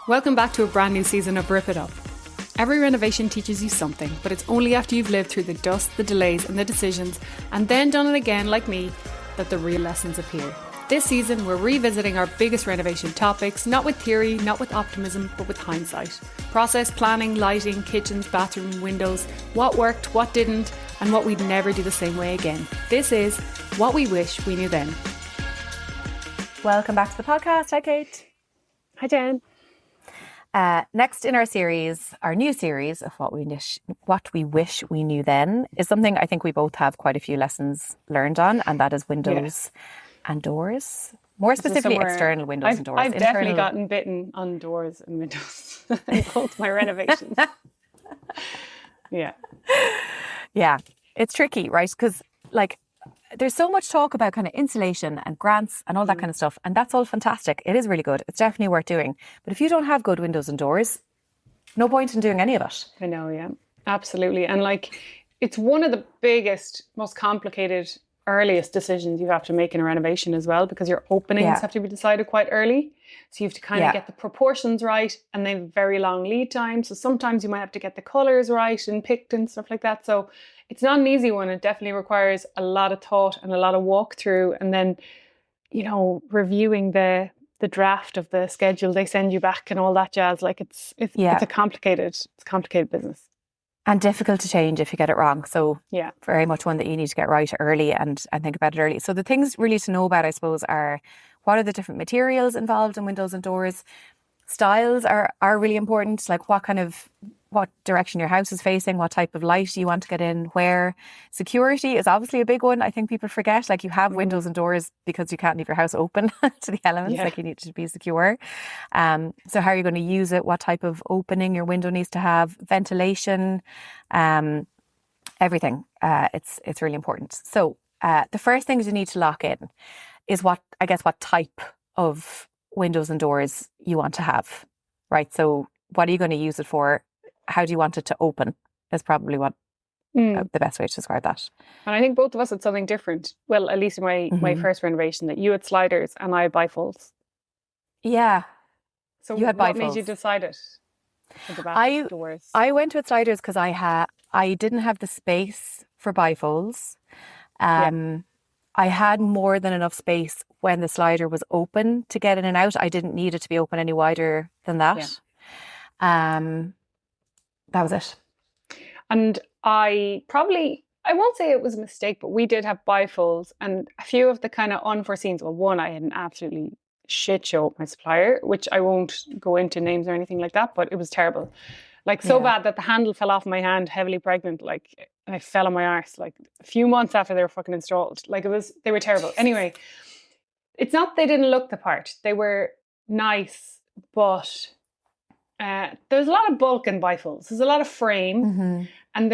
Welcome back to a brand new season of Rip It Up. Every renovation teaches you something, but it's only after you've lived through the dust, the delays and the decisions, and then done it again like me, that the real lessons appear. This season, we're revisiting our biggest renovation topics, not with theory, not with optimism, but with hindsight. Process, planning, lighting, kitchens, bathroom, windows, what worked, what didn't, and what we'd never do the same way again. This is What We Wish We Knew Then. Welcome back to the podcast. Hi, Kate. Hi, Jen. Next in our series, our new series of what we wish we knew then, is something I think we both have quite a few lessons learned on, and that is windows and doors. More specifically, external windows and doors. I've definitely gotten bitten on doors and windows in both my renovations. Yeah, it's tricky, right? Because there's so much talk about kind of insulation and grants and all that kind of stuff. And that's all fantastic. It is really good. It's definitely worth doing. But if you don't have good windows and doors, no point in doing any of it. I know, yeah. Absolutely. And it's one of the biggest, most complicated, earliest decisions you have to make in a renovation as well, because your openings have to be decided quite early. So you have to kind of get the proportions right, and they have very long lead time. So sometimes you might have to get the colours right and picked and stuff like that. So it's not an easy one. It definitely requires a lot of thought and a lot of walkthrough, and then, reviewing the draft of the schedule they send you back and all that jazz. It's a complicated business. And difficult to change if you get it wrong. So very much one that you need to get right early and think about it early. So the things really to know about, I suppose, are what are the different materials involved in windows and doors. Styles are really important, like what direction your house is facing, what type of light you want to get in, where. Security is obviously a big one. I think people forget, you have windows and doors because you can't leave your house open to the elements, you need to be secure. So how are you going to use it? What type of opening your window needs to have, ventilation, everything. It's really important. So the first things you need to lock in is what type of windows and doors you want to have, right? So what are you going to use it for? How do you want it to open is probably what the best way to describe that. And I think both of us had something different. Well, at least in my first renovation, that you had sliders and I had bifolds. Yeah. So you had what bifolds. made you decide it? Doors. I went with sliders because I didn't have the space for bifolds. I had more than enough space when the slider was open to get in and out. I didn't need it to be open any wider than that. That was it. And I won't say it was a mistake, but we did have bifolds, and a few of the kind of unforeseens. Well, one, I had an absolutely shit show with my supplier, which I won't go into names or anything like that, but it was terrible. So bad that the handle fell off my hand, heavily pregnant, and I fell on my arse, a few months after they were fucking installed. They were terrible. Anyway, it's not they didn't look the part. They were nice, but there's a lot of bulk in bifolds. There's a lot of frame, and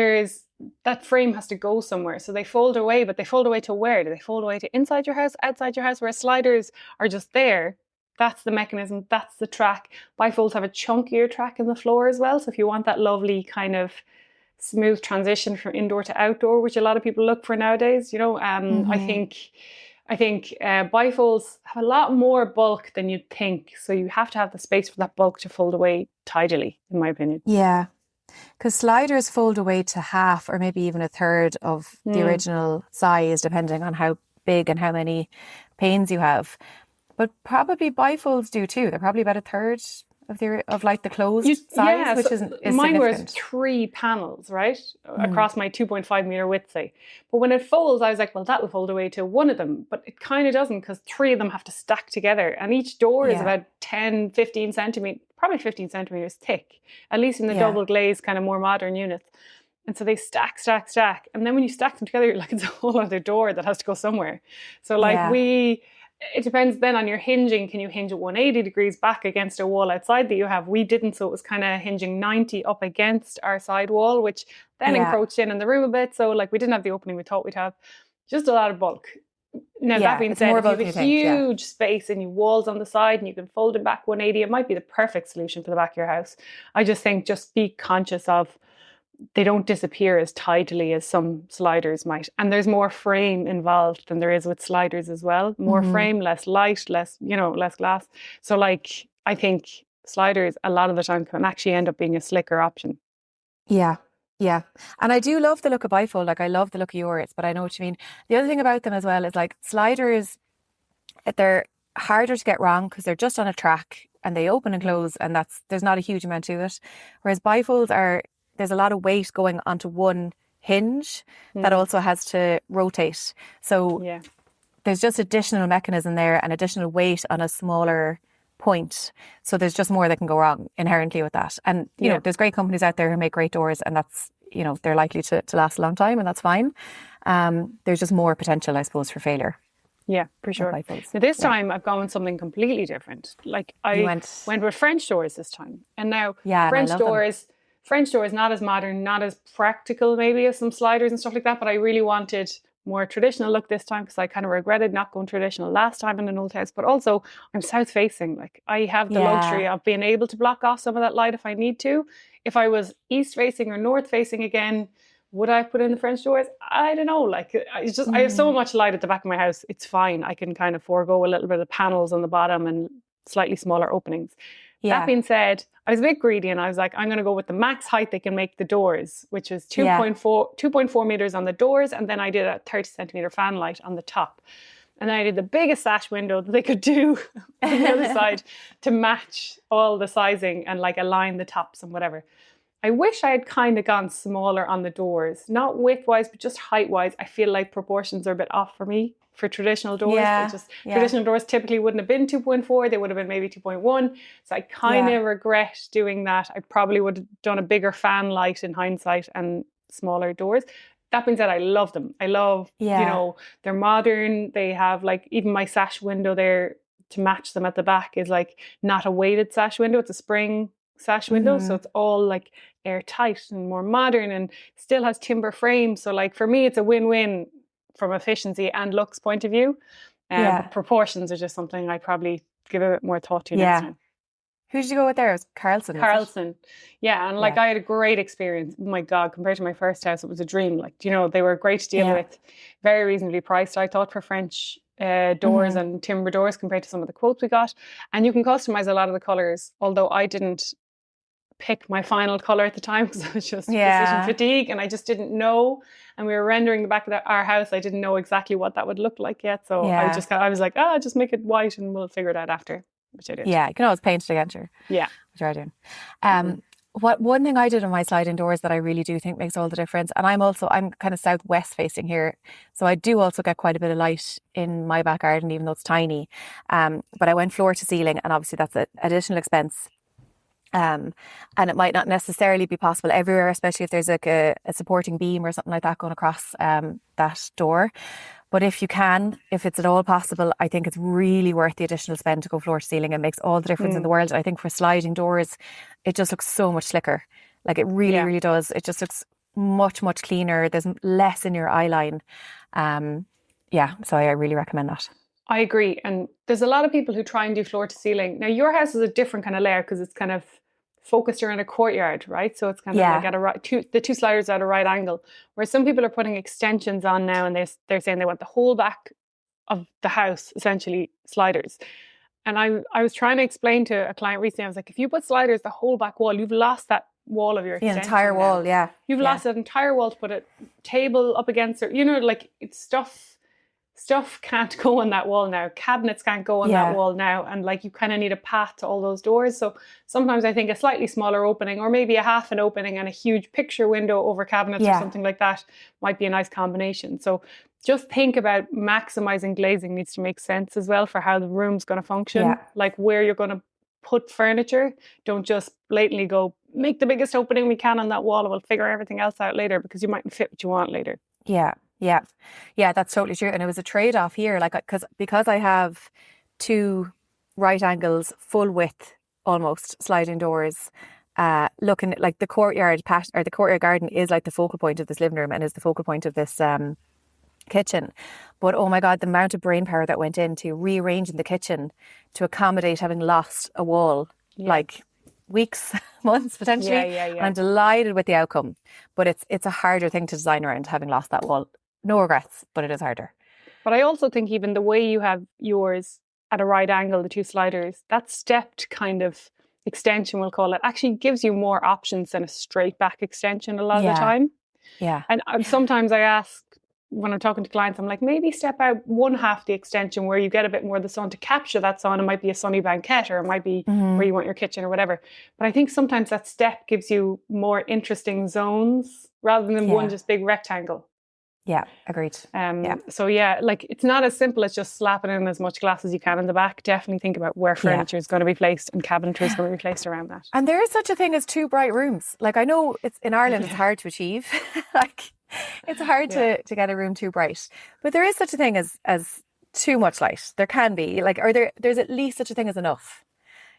that frame has to go somewhere. So they fold away, but they fold away to where? Do they fold away to inside your house, outside your house? Where sliders are just there. That's the mechanism. That's the track. Bifolds have a chunkier track in the floor as well. So if you want that lovely kind of smooth transition from indoor to outdoor, which a lot of people look for nowadays, I think bifolds have a lot more bulk than you'd think. So you have to have the space for that bulk to fold away tidily, in my opinion. Yeah, because sliders fold away to half or maybe even a third of the original size, depending on how big and how many panes you have. But probably bifolds do too. They're probably about a third of the closed size, which is mine significant. was 3 panels, right, across my 2.5 meter width, say. But when it folds, I was like, well, that will fold away to one of them, but it kind of doesn't, because 3 of them have to stack together, and each door is about 10, 15 centimeters, probably 15 centimeters thick, at least in the double glazed kind of more modern units. And so they stack. And then when you stack them together, you're like, it's a whole other door that has to go somewhere. So it depends then on your hinging. Can you hinge at 180 degrees back against a wall outside that you have? We didn't, so it was kind of hinging 90 up against our side wall, which then encroached in the room a bit. So we didn't have the opening we thought we'd have. Just a lot of bulk. Now that being said, if you have a huge space and you walls on the side and you can fold it back 180, it might be the perfect solution for the back of your house. I just think just be conscious of they don't disappear as tidily as some sliders might. And there's more frame involved than there is with sliders as well. More frame, less light, less glass. So I think sliders a lot of the time can actually end up being a slicker option. Yeah. Yeah. And I do love the look of bifold. Like I love the look of yours, but I know what you mean. The other thing about them as well is like sliders, they're harder to get wrong because they're just on a track and they open and close, and there's not a huge amount to it. Whereas bifolds there's a lot of weight going onto one hinge that also has to rotate. So there's just additional mechanism there and additional weight on a smaller point. So there's just more that can go wrong inherently with that. And, you know, there's great companies out there who make great doors, and that's, you know, they're likely to last a long time, and that's fine. There's just more potential, I suppose, for failure. Yeah, for sure. Now this time I've gone with something completely different. Like I went with French doors this time. And now French doors, not as modern, not as practical maybe as some sliders and stuff like that, but I really wanted more traditional look this time because I kind of regretted not going traditional last time in an old house. But also I'm south facing. Like I have the luxury of being able to block off some of that light if I need to. If I was east facing or north facing again, would I put in the French doors? I don't know. Like it's just I have so much light at the back of my house. It's fine. I can kind of forego a little bit of panels on the bottom and slightly smaller openings. That being said, I was a bit greedy and I was like, I'm going to go with the max height they can make the doors, which is 2.4 meters on the doors. And then I did a 30 centimeter fan light on the top. And then I did the biggest sash window that they could do on the other side to match all the sizing and like align the tops and whatever. I wish I had kind of gone smaller on the doors, not width-wise, but just height-wise. I feel like proportions are a bit off for me for traditional doors. Traditional doors typically wouldn't have been 2.4. They would have been maybe 2.1. So I kind of regret doing that. I probably would have done a bigger fan light in hindsight and smaller doors. That being said, I love them. I love, you know, they're modern. They have like, even my sash window there to match them at the back is like not a weighted sash window. It's a spring sash window, so it's all like airtight and more modern and still has timber frame. So like for me it's a win-win from efficiency and looks point of view. But proportions are just something I probably give a bit more thought to next time. Who did you go with there? It was Carlson. Yeah, and like I had a great experience. Oh my God, compared to my first house, it was a dream. Like, you know, they were great to deal with, very reasonably priced, I thought, for French doors and timber doors compared to some of the quotes we got. And you can customize a lot of the colors, although I didn't pick my final color at the time because I was just decision fatigue and I just didn't know. And we were rendering the back of our house. I didn't know exactly what that would look like yet. So I was like, just make it white and we'll figure it out after, which I did. Yeah, you can always paint it again, sure. Yeah. Which I do. One thing I did on my sliding doors that I really do think makes all the difference, and I'm kind of southwest facing here, so I do also get quite a bit of light in my back garden, even though it's tiny. But I went floor to ceiling, and obviously that's an additional expense. And it might not necessarily be possible everywhere, especially if there's like a supporting beam or something like that going across that door. But if you can, if it's at all possible, I think it's really worth the additional spend to go floor to ceiling. It makes all the difference in the world. I think for sliding doors, it just looks so much slicker. Like it really, really does. It just looks much, much cleaner. There's less in your eye line. So I really recommend that. I agree. And there's a lot of people who try and do floor to ceiling. Now your house is a different kind of layout because it's kind of focused around a courtyard, right? So it's kind of like at the two sliders at a right angle. Whereas some people are putting extensions on now and they're saying they want the whole back of the house, essentially sliders. And I was trying to explain to a client recently, I was like, if you put sliders the whole back wall, you've lost that wall of your extension. The entire wall, You've lost that entire wall to put a table up against it. You know, like it's stuff can't go on that wall now. Cabinets can't go on that wall now. And like you kind of need a path to all those doors. So sometimes I think a slightly smaller opening or maybe a half an opening and a huge picture window over cabinets or something like that might be a nice combination. So just think about maximizing glazing needs to make sense as well for how the room's going to function. Like where you're going to put furniture. Don't just blatantly go, make the biggest opening we can on that wall and we'll figure everything else out later because you mightn't fit what you want later. Yeah, that's totally true. And it was a trade-off here, like because I have two right angles, full width, almost sliding doors, looking at like the courtyard or the courtyard garden is like the focal point of this living room and is the focal point of this kitchen. But oh my God, the amount of brain power that went into rearranging the kitchen to accommodate having lost a wall, like weeks, months potentially. And I'm delighted with the outcome. But it's a harder thing to design around having lost that wall. No regrets, but it is harder. But I also think even the way you have yours at a right angle, the two sliders, that stepped kind of, extension, we'll call it, actually gives you more options than a straight back extension a lot of the time. Yeah. And sometimes I ask, when I'm talking to clients, I'm like, maybe step out one half the extension where you get a bit more of the sun to capture that sun. It might be a sunny banquette, or it might be where you want your kitchen or whatever. But I think sometimes that step gives you more interesting zones rather than one just big rectangle. Yeah, agreed. So like it's not as simple as just slapping in as much glass as you can in the back. Definitely think about where furniture is going to be placed and cabinetry is going to be placed around that. And there is such a thing as two bright rooms. Like I know it's in Ireland, it's hard to achieve. Like it's hard to get a room too bright, but there is such a thing as too much light. There can be, like, there's at least such a thing as enough.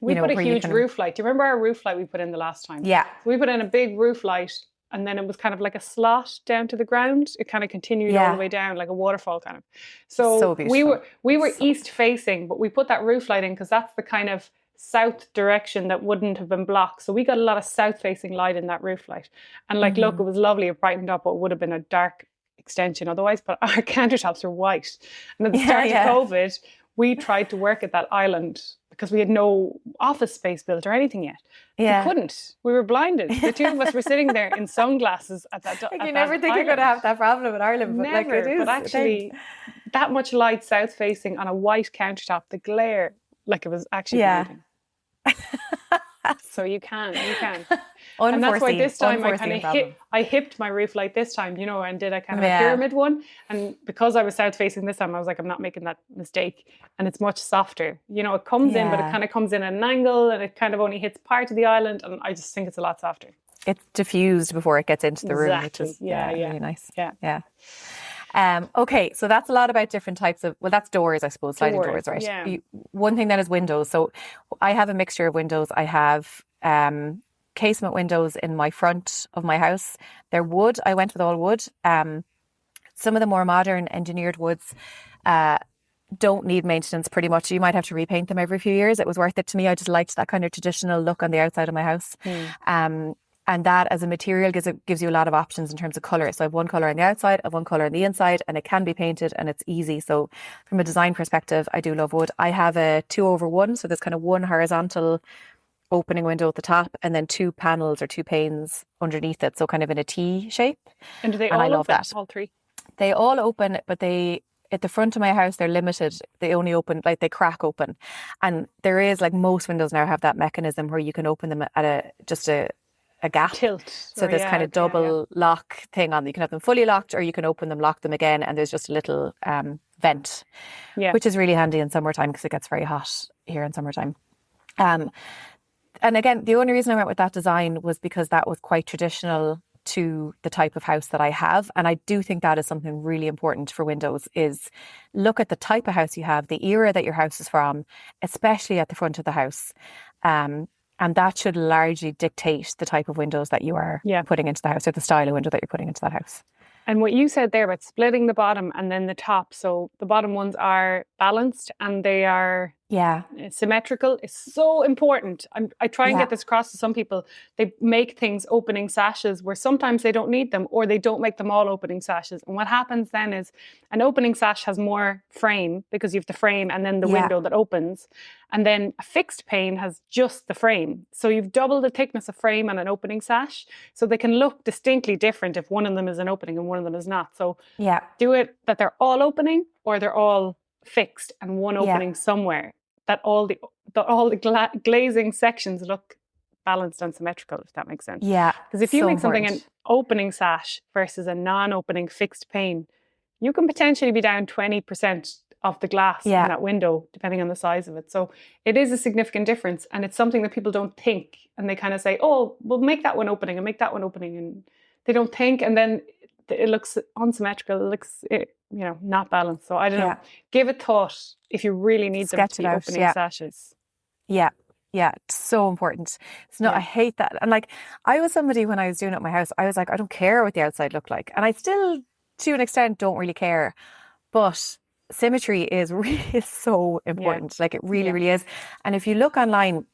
We put a huge roof light. Do you remember our roof light we put in the last time? Yeah. So we put in a big roof light, and then it was kind of like a slot down to the ground. It kind of continued all the way down, like a waterfall kind of. So beautiful. we were east facing, but we put that roof light in because that's the kind of south direction that wouldn't have been blocked. So we got a lot of south facing light in that roof light. And like, look, it was lovely. It brightened up, but it would have been a dark extension otherwise. But our countertops are white. And at the start of COVID, we tried to work at that island because we had no office space built or anything yet. We couldn't. We were blinded. The two of us were sitting there in sunglasses at that. Like you never think you're going to have that problem in Ireland, but never, like it is. But actually, that much light south facing on a white countertop, the glare, like it was actually blinding. So you can. And that's why this time I hipped my roof light this time, and did a kind of a pyramid one. And because I was south facing this time, I was like, I'm not making that mistake. And it's much softer. It comes in, but it kind of comes in at an angle, and it kind of only hits part of the island. And I just think it's a lot softer. It's diffused before it gets into the room, which is really nice. Yeah. Okay, so that's a lot about different types of, that's doors, I suppose, sliding doors, right? Yeah. One thing then is windows. So I have a mixture of windows. I have casement windows in my front of my house. They're wood. I went with all wood. Some of the more modern engineered woods don't need maintenance pretty much. You might have to repaint them every few years. It was worth it to me. I just liked that kind of traditional look on the outside of my house. And that as a material gives you a lot of options in terms of colour. So I have one colour on the outside, I have one colour on the inside, and it can be painted and it's easy. So from a design perspective, I do love wood. I have a 2/1, so there's kind of one horizontal opening window at the top and then two panels or two panes underneath it. So kind of in a T shape. And do they all open, all three? They all open, but at the front of my house, they're limited. They only open, like they crack open. And there is, like most windows now have that mechanism where you can open them at a gap. Tilt. So there's kind of double lock thing on. You can have them fully locked or you can open them, lock them again, and there's just a little vent, which is really handy in summertime because it gets very hot here in summertime. And again, the only reason I went with that design was because that was quite traditional to the type of house that I have. And I do think that is something really important for windows, is look at the type of house you have, the era that your house is from, especially at the front of the house. And that should largely dictate the type of windows that you are putting into the house, or the style of window that you're putting into that house. And what you said there about splitting the bottom and then the top. So the bottom ones are balanced and they are symmetrical. It's so important. I try and get this across to some people. They make things opening sashes where sometimes they don't need them, or they don't make them all opening sashes. And what happens then is an opening sash has more frame because you have the frame and then the window that opens. And then a fixed pane has just the frame. So you've double the thickness of frame and an opening sash. So they can look distinctly different if one of them is an opening and one of them is not. So do it that they're all opening or they're all fixed and one opening somewhere. That all the glazing sections look balanced and symmetrical, if that makes sense. Yeah. Because if you make something an opening sash versus a non-opening fixed pane, you can potentially be down 20% of the glass in that window, depending on the size of it. So it is a significant difference, and it's something that people don't think, and they kind of say, "Oh, we'll make that one opening and make that one opening," and they don't think, and then it looks unsymmetrical. It looks, not balanced. So I don't know. Give it thought if you really need them to be opening sashes. Yeah. It's so important. It's not. I hate that. And like, I was somebody when I was doing it at my house, I was like, I don't care what the outside looked like, and I still, to an extent, don't really care, but symmetry is so important. Like it really is. And if you look online,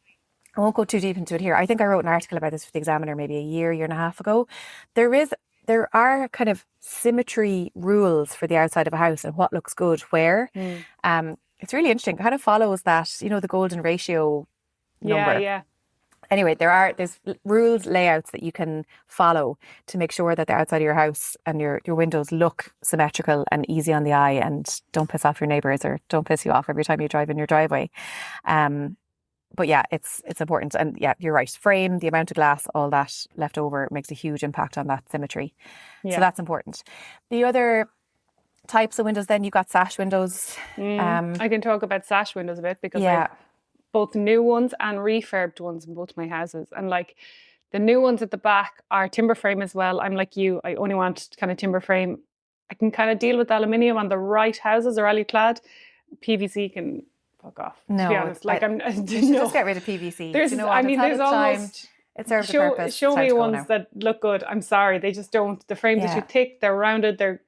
I won't go too deep into it here. I think I wrote an article about this for the Examiner maybe a year and a half ago. There are kind of symmetry rules for the outside of a house and what looks good where. It's really interesting. It kind of follows that, the golden ratio number. Anyway, there's rules, layouts that you can follow to make sure that the outside of your house and your windows look symmetrical and easy on the eye and don't piss off your neighbours or don't piss you off every time you drive in your driveway. But yeah, it's important. And yeah, you're right. Frame, the amount of glass, all that left over makes a huge impact on that symmetry. Yeah. So that's important. The other types of windows, then you've got sash windows. I can talk about sash windows a bit because I've both new ones and refurbed ones in both my houses. And like the new ones at the back are timber frame as well. I'm like you, I only want kind of timber frame. I can kind of deal with aluminium on the right houses or alu-clad. PVC can fuck off, to be honest. Like just get rid of PVC. There's almost it serves a purpose. Show me ones that look good. I'm sorry, they just don't. The frames are too thick, they're rounded, they're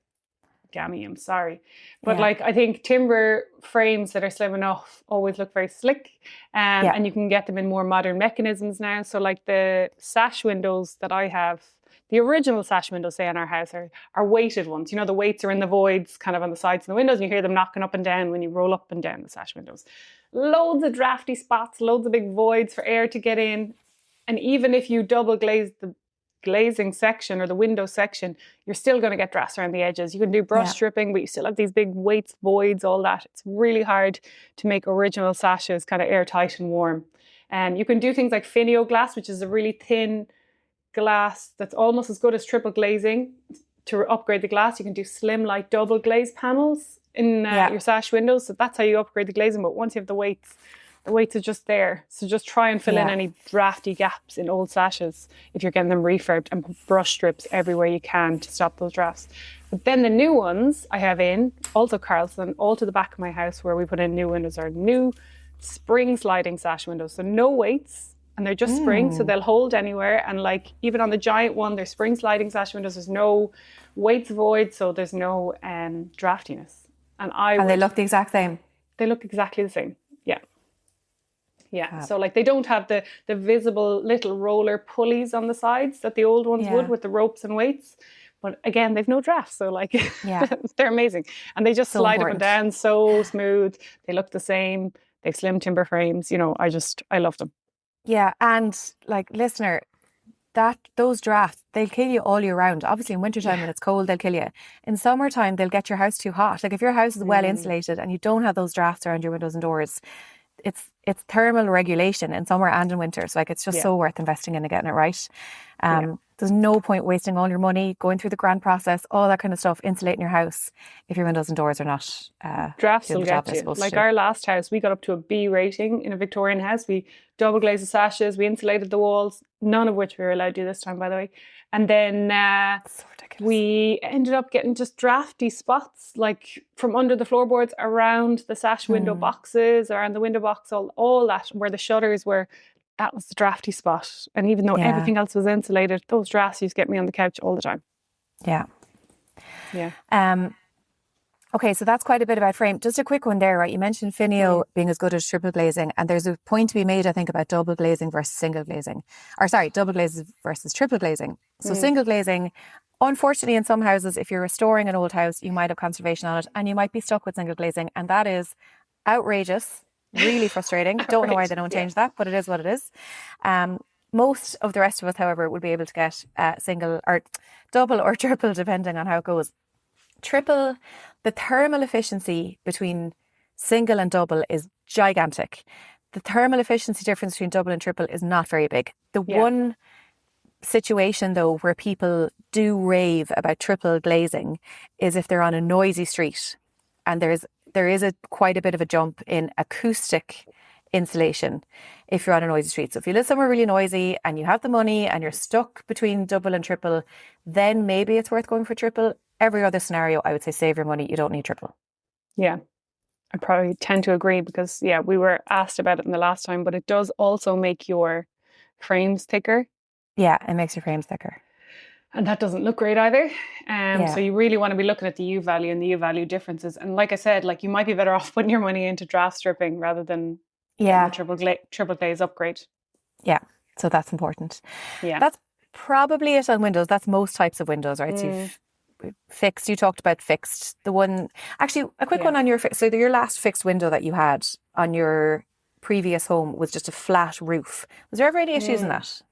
gammy, I'm sorry. But like I think timber frames that are slim enough always look very slick. And you can get them in more modern mechanisms now. So like the sash windows that I have, the original sash windows, say, in our house are weighted ones. You know, the weights are in the voids kind of on the sides of the windows. And you hear them knocking up and down when you roll up and down the sash windows. Loads of drafty spots, loads of big voids for air to get in. And even if you double glaze the glazing section or the window section, you're still going to get drafts around the edges. You can do brush stripping, but you still have these big weights, voids, all that. It's really hard to make original sashes kind of airtight and warm. And you can do things like finio glass, which is a really thin glass that's almost as good as triple glazing. To upgrade the glass, you can do slim, light, double glaze panels in your sash windows. So that's how you upgrade the glazing. But once you have the weights are just there. So just try and fill in any drafty gaps in old sashes if you're getting them refurbed, and put brush strips everywhere you can to stop those drafts. But then the new ones I have in, also Carlson, all to the back of my house where we put in new windows, are new spring sliding sash windows. So no weights, and they're just spring, so they'll hold anywhere. And like even on the giant one, they're spring sliding sash windows. There's no weights void, so there's no draftiness. And they look the exact same. They look exactly the same. Yeah. So like they don't have the visible little roller pulleys on the sides that the old ones would with the ropes and weights. But again, they've no drafts. So like they're amazing. And they just slide up and down so smooth. They look the same. They've slim timber frames. You know, I love them. Yeah. And like, listener, those drafts, they'll kill you all year round. Obviously in wintertime when it's cold, they'll kill you. In summertime, they'll get your house too hot. Like if your house is well insulated and you don't have those drafts around your windows and doors, it's thermal regulation in summer and in winter. So like it's just so worth investing in and getting it right. There's no point wasting all your money going through the grant process, all that kind of stuff, insulating your house if your windows and doors are not drafts will get you. Like our last house, we got up to a B rating in a Victorian house. We double glazed the sashes, we insulated the walls, none of which we were allowed to do this time, by the way. And then we ended up getting just drafty spots, like from under the floorboards, around the sash window boxes, around the window box, all that, where the shutters were. That was the drafty spot. And even though everything else was insulated, those drafts used to get me on the couch all the time. Yeah. Yeah. Okay, so that's quite a bit about frame. Just a quick one there, right? You mentioned finio being as good as triple glazing, and there's a point to be made, I think, about double glazing versus single glazing. Double glazing versus triple glazing. So single glazing, unfortunately, in some houses, if you're restoring an old house, you might have conservation on it, and you might be stuck with single glazing, and that is outrageous. Really frustrating. Don't know why they don't change that, but it is what it is. Most of the rest of us, however, will be able to get single or double or triple, depending on how it goes. Triple, the thermal efficiency between single and double is gigantic. The thermal efficiency difference between double and triple is not very big. The one situation, though, where people do rave about triple glazing is if they're on a noisy street, and there is quite a bit of a jump in acoustic insulation if you're on a noisy street. So if you live somewhere really noisy and you have the money and you're stuck between double and triple, then maybe it's worth going for triple. Every other scenario, I would say save your money. You don't need triple. Yeah, I probably tend to agree because, we were asked about it in the last time, but it does also make your frames thicker. Yeah, it makes your frames thicker. And that doesn't look great either. So you really want to be looking at the U value and the U value differences. And like I said, like you might be better off putting your money into draft stripping rather than triple glaze upgrade. Yeah. So that's important. Yeah. That's probably it on windows. That's most types of windows, right? So you've fixed, you talked about fixed. The one, actually a quick one on your, so your last fixed window that you had on your previous home was just a flat roof. Was there ever any issues in that?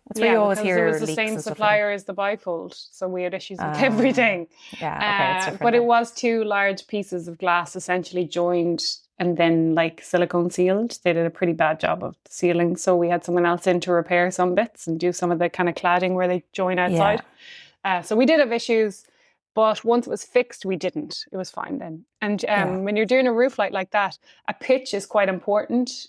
That's where you always because hear it was the leaks same and stuff supplier as the bifold, so we had issues with everything. Yeah, okay, it's different. But it was 2 large pieces of glass essentially joined and then like silicone sealed. They did a pretty bad job of sealing, so we had someone else in to repair some bits and do some of the kind of cladding where they join outside. So we did have issues, but once it was fixed, we didn't. It was fine then. And when you're doing a roof light like that, a pitch is quite important.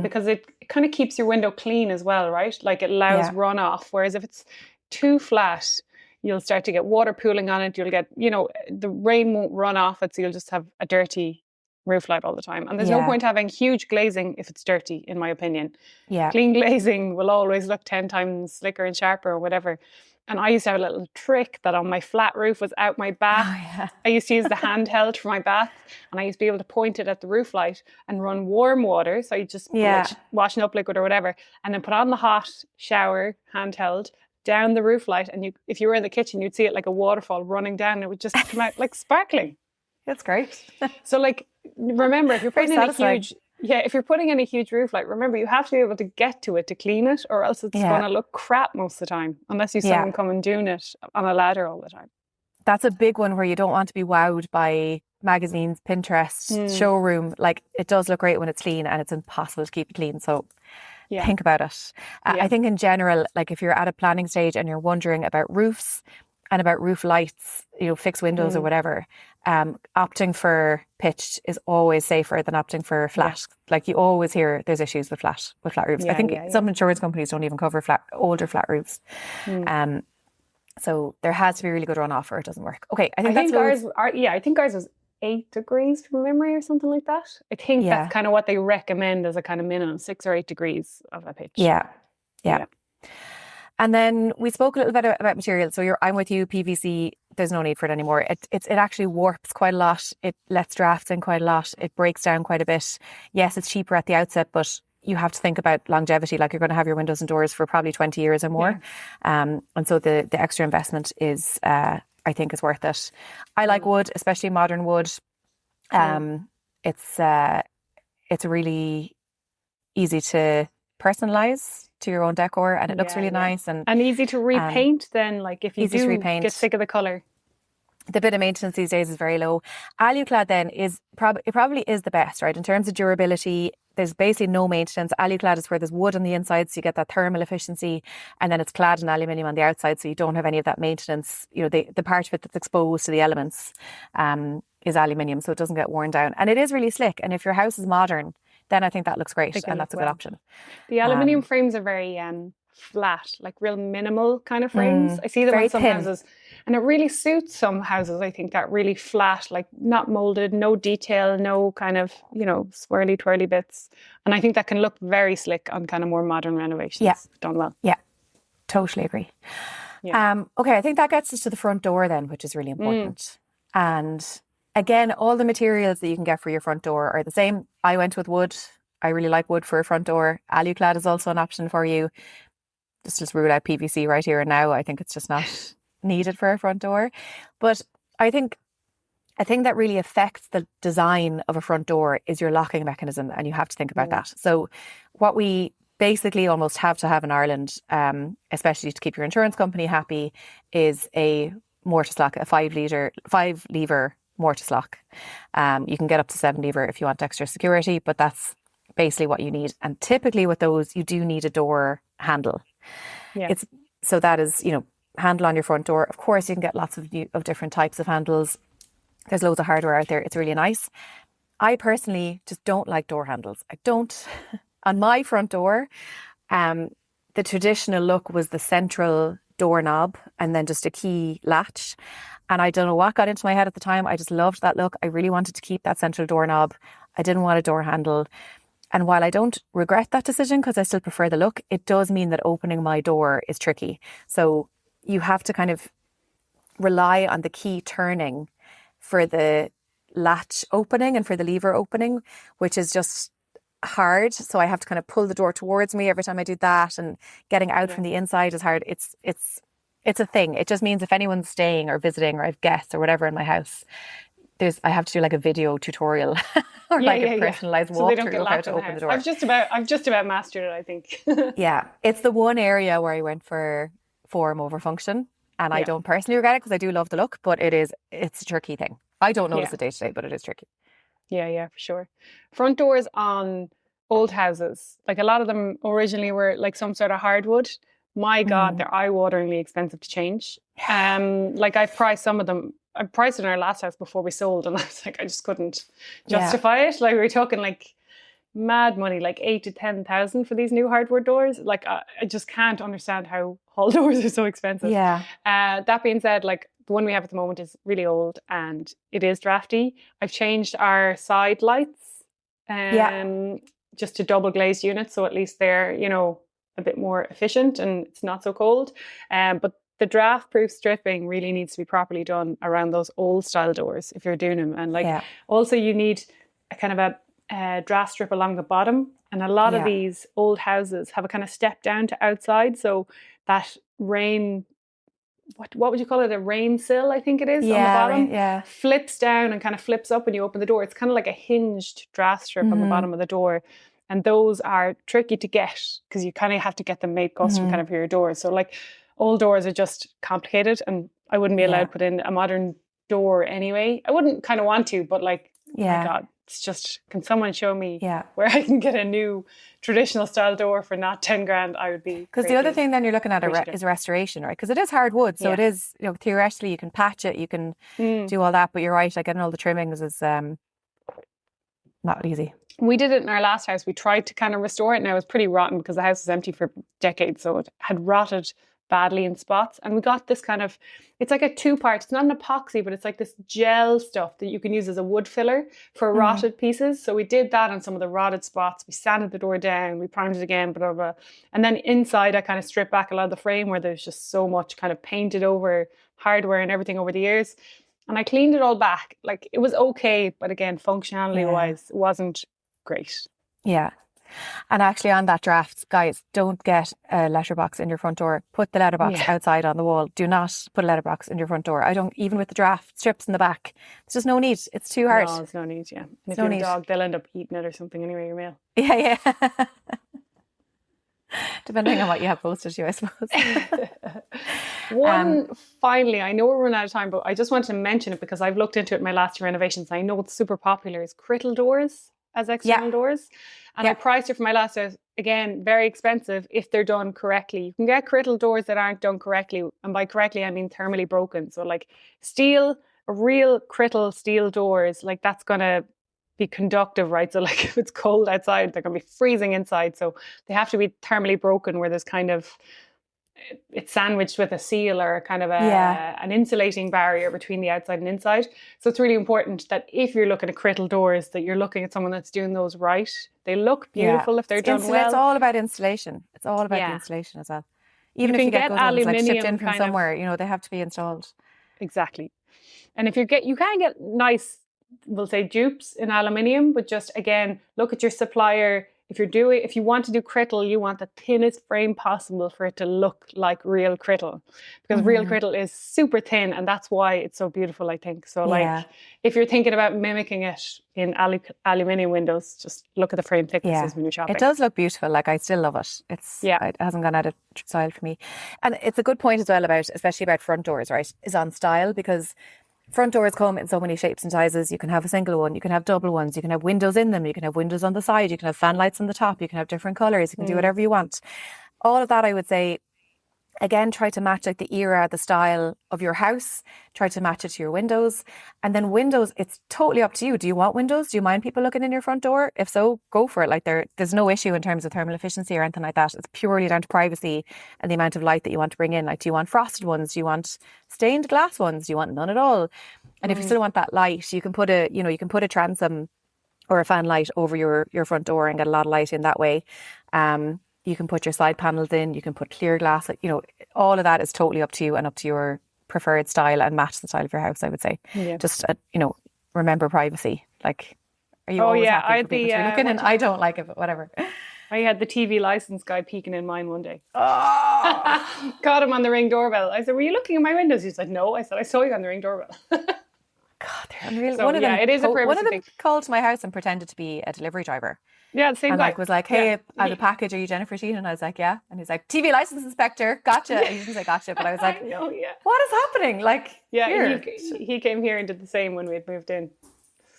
Because it kind of keeps your window clean as well, right? Like it allows runoff. Whereas if it's too flat, you'll start to get water pooling on it. You'll get, the rain won't run off it. So you'll just have a dirty roof light all the time. And there's no point having huge glazing if it's dirty, in my opinion. Yeah. Clean glazing will always look 10 times slicker and sharper or whatever. And I used to have a little trick that on my flat roof was out my bath. Oh, yeah. I used to use the handheld for my bath, and I used to be able to point it at the roof light and run warm water. So you just washing up liquid or whatever, and then put on the hot shower handheld down the roof light. And if you were in the kitchen, you'd see it like a waterfall running down. And it would just come out like sparkling. That's great. So like, remember, if you're putting in if you're putting in a huge roof light, remember you have to be able to get to it to clean it, or else it's going to look crap most of the time, unless you see someone come and doing it on a ladder all the time. That's a big one where you don't want to be wowed by magazines, Pinterest, showroom. Like, it does look great when it's clean, and it's impossible to keep it clean. So think about it. I think in general, like if you're at a planning stage and you're wondering about roofs and about roof lights, fixed windows or whatever, opting for pitched is always safer than opting for flat. Like, you always hear there's issues with flat roofs. I think some insurance companies don't even cover older flat roofs. So there has to be really good runoff or it doesn't work. Okay, I think ours was 8 degrees from memory or something like that. I think that's kind of what they recommend as a kind of minimum, 6 or 8 degrees of a pitch. Yeah. And then we spoke a little bit about materials. So I'm with you, PVC, there's no need for it anymore. It actually warps quite a lot. It lets drafts in quite a lot. It breaks down quite a bit. Yes, it's cheaper at the outset, but you have to think about longevity. Like, you're going to have your windows and doors for probably 20 years or more. And so the extra investment is, I think, is worth it. I like wood, especially modern wood. It's really easy to personalize to your own decor, and it looks really nice and easy to repaint. Then, like, if you do get sick of the color, the bit of maintenance these days is very low. Alu-clad then is probably is the best, right? In terms of durability, there's basically no maintenance. Alu-clad is where there's wood on the inside, so you get that thermal efficiency, and then it's clad in aluminium on the outside, so you don't have any of that maintenance. The part of it that's exposed to the elements is aluminium, so it doesn't get worn down, and it is really slick. And if your house is modern, then I think that looks great, and that's a good option. The aluminium frames are very flat, like real minimal kind of frames. I see them on some houses, and it really suits some houses. I think that really flat, like not molded, no detail, no kind of swirly twirly bits, and I think that can look very slick on kind of more modern renovations done well. Yeah, totally agree. Okay, I think that gets us to the front door then, which is really important. And again, all the materials that you can get for your front door are the same. I went with wood. I really like wood for a front door. Alu-clad is also an option for you. Just rule out PVC right here and now. I think it's just not needed for a front door. But I think a thing that really affects the design of a front door is your locking mechanism, and you have to think about that. So what we basically almost have to have in Ireland, especially to keep your insurance company happy, is a mortise lock, a 5-lever mortise lock. You can get up to 7-lever if you want extra security, but that's basically what you need. And typically with those, you do need a door handle. So that is, handle on your front door. Of course, you can get lots of different types of handles. There's loads of hardware out there. It's really nice. I personally just don't like door handles. I don't. On my front door, the traditional look was the central doorknob and then just a key latch. And I don't know what got into my head at the time. I just loved that look. I really wanted to keep that central doorknob. I didn't want a door handle. And while I don't regret that decision, because I still prefer the look, it does mean that opening my door is tricky. So you have to kind of rely on the key turning for the latch opening and for the lever opening, which is just hard. So I have to kind of pull the door towards me every time I do that, and getting out from the inside is hard. It's a thing. It just means if anyone's staying or visiting, or I have guests or whatever in my house, I have to do like a video tutorial or like a personalized walkthrough of how to open the door. I've just about mastered it, I think. Yeah, it's the one area where I went for form over function, and I don't personally regret it because I do love the look, but it's a tricky thing. I don't notice it day to day, but it is tricky. Yeah, for sure. Front doors on old houses, like a lot of them originally were like some sort of hardwood. My God, they're eye-wateringly expensive to change. Like I've priced some of them. I priced it in our last house before we sold, and I was like, I just couldn't justify it. Like we were talking like mad money, like 8,000 to 10,000 for these new hardwood doors. Like I just can't understand how hall doors are so expensive. Yeah. That being said, like the one we have at the moment is really old and it is drafty. I've changed our side lights, just to double glazed units, so at least they're, you know, a bit more efficient and it's not so cold. But the draft proof stripping really needs to be properly done around those old style doors if you're doing them. And like also you need a kind of a draft strip along the bottom. And a lot of these old houses have a kind of step down to outside. So that rain, what would you call it? A rain sill, I think it is, on the bottom. Flips down and kind of flips up when you open the door. It's kind of like a hinged draft strip on the bottom of the door. And those are tricky to get because you kind of have to get them made custom kind of for your doors. So like old doors are just complicated and I wouldn't be allowed to put in a modern door anyway. I wouldn't kind of want to, but like, my God, it's just, can someone show me where I can get a new traditional style door for not 10 grand? I would be. Because the other thing then you're looking at is restoration, right? Because it is hard wood. So it is, you know, theoretically you can patch it, you can do all that, but you're right, like getting all the trimmings is not easy. We did it in our last house. We tried to kind of restore it. Now it was pretty rotten because the house was empty for decades. So it had rotted badly in spots. And we got this kind of, it's like a two-part, it's not an epoxy, but it's like this gel stuff that you can use as a wood filler for rotted pieces. So we did that on some of the rotted spots. We sanded the door down, we primed it again, blah, blah, blah. And then inside I kind of stripped back a lot of the frame where there's just so much kind of painted over hardware and everything over the years. And I cleaned it all back. Like it was okay, but again, functionality wise, it wasn't great. Yeah. And actually on that draft, guys, don't get a letterbox in your front door. Put the letterbox outside on the wall. Do not put a letterbox in your front door. Even with the draft strips in the back, there's just no need. It's too hard. No, there's no need, And if you're a dog, they'll end up eating it or something anyway, your mail. Yeah. Depending on what you have posted to, I suppose. Finally, I know we're running out of time, but I just wanted to mention it because I've looked into it in my last two renovations. I know it's super popular is crittle doors as external doors. And I priced it for my last house, again, very expensive if they're done correctly. You can get crittle doors that aren't done correctly. And by correctly, I mean thermally broken. So like steel, real crittle steel doors, like that's going to be conductive, right? So like if it's cold outside, they're going to be freezing inside. So they have to be thermally broken where there's kind of, it's sandwiched with a seal or kind of an insulating barrier between the outside and inside. So it's really important that if you're looking at crittle doors, that you're looking at someone that's doing those right. They look beautiful if they're done well. It's all about insulation. It's all about the insulation as well. Even if you get good ones like shipped in from somewhere, you know, they have to be installed. Exactly. And if you can get nice, we'll say dupes in aluminium, but just again, look at your supplier. If you want to do crittle, you want the thinnest frame possible for it to look like real crittle, because real crittle is super thin, and that's why it's so beautiful, I think. So like, if you're thinking about mimicking it in aluminium windows, just look at the frame thicknesses when you're shopping. It does look beautiful. Like I still love it. It hasn't gone out of style for me. And it's a good point as well especially about front doors, right? Is on style, because front doors come in so many shapes and sizes. You can have a single one, you can have double ones, you can have windows in them, you can have windows on the side, you can have fan lights on the top, you can have different colours, you can do whatever you want. All of that, I would say, again, try to match like the era, the style of your house, try to match it to your windows. And then windows, it's totally up to you. Do you want windows? Do you mind people looking in your front door? If so, go for it. Like there's no issue in terms of thermal efficiency or anything like that. It's purely down to privacy and the amount of light that you want to bring in. Like, do you want frosted ones? Do you want stained glass ones? Do you want none at all? And if you still want that light, you can put a transom or a fan light over your front door and get a lot of light in that way. You can put your side panels in, you can put clear glass, like, you know, all of that is totally up to you and up to your preferred style and match the style of your house, I would say. Yeah. Just, remember privacy. Like, are you always happy for people to be looking? And I don't like it, but whatever. I had the TV license guy peeking in mine one day. Caught him on the Ring doorbell. I said, were you looking at my windows? He said, no. I said, I saw you on the Ring doorbell. God, they're unreal. So, it is a privacy one of them thing. called to my house and pretended to be a delivery driver. Yeah, the same and guy. like was like, hey, I have a package. Are you Jennifer Sheen? And I was like, yeah. And he's like, TV license inspector. Gotcha. And he didn't say gotcha, but I was like, what is happening? Like, here. He came here and did the same when we had moved in.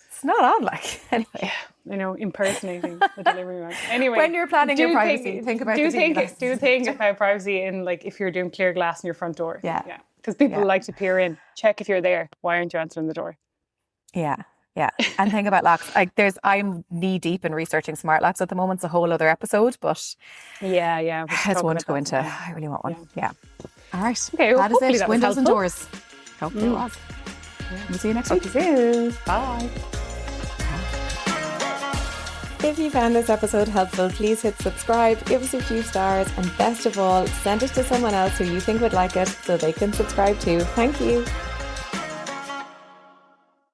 It's not on, like, anyway. Yeah, I know, impersonating the delivery man. Anyway, when you're planning your privacy, think about do think about privacy in, like, if you're doing clear glass in your front door. Yeah. Because people like to peer in. Check if you're there. Why aren't you answering the door? Yeah. Yeah. And think about locks. Like, I'm knee deep in researching smart locks at the moment. It's a whole other episode, but it's one to go into. I really want one. Yeah. All right. Okay. Well, that is it. That Windows and doors. Hope it was. We'll see you next week. Bye. If you found this episode helpful, please hit subscribe, give us a few stars, and best of all, send it to someone else who you think would like it so they can subscribe too. Thank you.